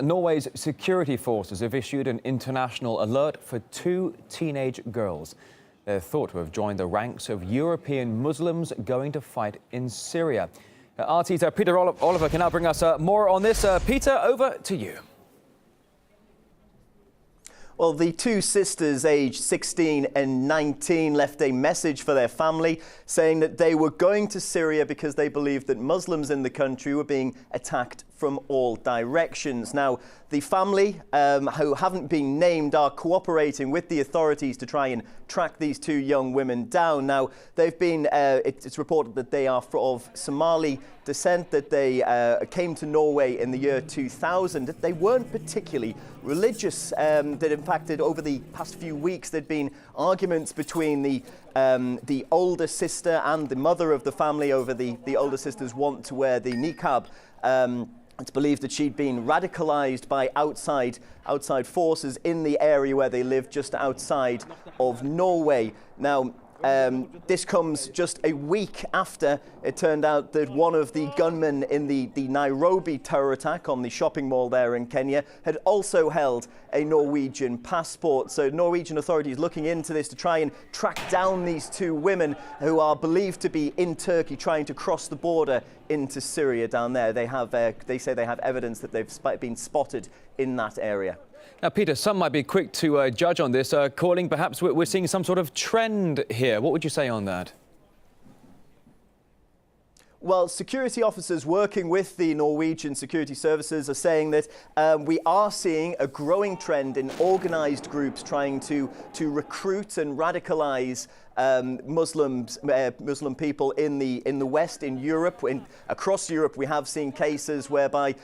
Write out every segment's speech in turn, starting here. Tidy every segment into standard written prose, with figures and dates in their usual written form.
Norway's security forces have issued an international alert for two teenage girls. They're thought to have joined the ranks of European Muslims going to fight in Syria. RT's Peter Oliver can now bring us more on this. Peter, over to you. Well, the two sisters, aged 16 and 19, left a message for their family saying that they were going to Syria because they believed that Muslims in the country were being attacked from all directions. Now, the family, who haven't been named, are cooperating with the authorities to try and track these two young women down. Now, they've been, it's reported that they are of Somali descent, that they came to Norway in the year 2000, that they weren't particularly religious, that in fact, over the past few weeks, there'd been arguments between the older sister and the mother of the family over the older sister's want to wear the niqab. It's believed that she'd been radicalized by outside forces in the area where they live, just outside of Norway. Now, this comes just a week after it turned out that one of the gunmen in the Nairobi terror attack on the shopping mall there in Kenya had also held a Norwegian passport. So Norwegian authorities looking into this to try and track down these two women who are believed to be in Turkey trying to cross the border into Syria down there. They say they have evidence that they've been spotted in that area. Now, Peter, some might be quick to judge on this, calling perhaps we're seeing some sort of trend here. What would you say on that? Well, security officers working with the Norwegian security services are saying that we are seeing a growing trend in organised groups trying to recruit and radicalise Muslim people in the West, in Europe. Across Europe, we have seen cases whereby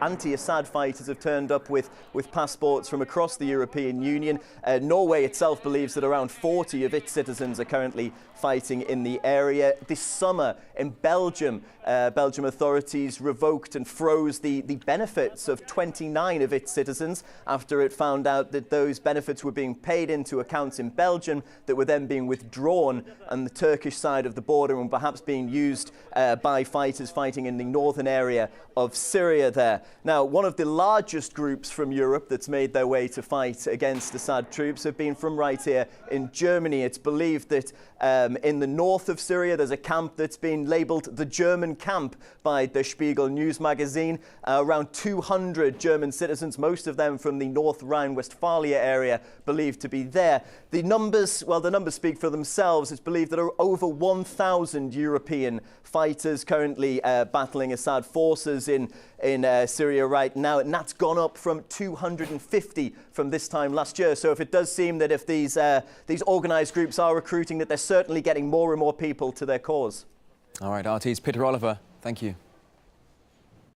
anti-Assad fighters have turned up with passports from across the European Union. Norway itself believes that around 40 of its citizens are currently fighting in the area. This summer in Belgium, Belgium authorities revoked and froze the benefits of 29 of its citizens after it found out that those benefits were being paid into accounts in Belgium that were then being withdrawn on the Turkish side of the border and perhaps being used by fighters fighting in the northern area of Syria there. Now, one of the largest groups from Europe that's made their way to fight against Assad troops have been from right here in Germany. It's believed that in the north of Syria, there's a camp that's been labelled the German camp by Der Spiegel news magazine. Around 200 German citizens, most of them from the North Rhine-Westphalia area, believed to be there. The numbers speak for themselves. It's believed that there are over 1,000 European fighters currently battling Assad forces in Syria right now, and that's gone up from 250 from this time last year. So if it does seem that if these organised groups are recruiting, that they're certainly getting more and more people to their cause. All right, RT's Peter Oliver, thank you.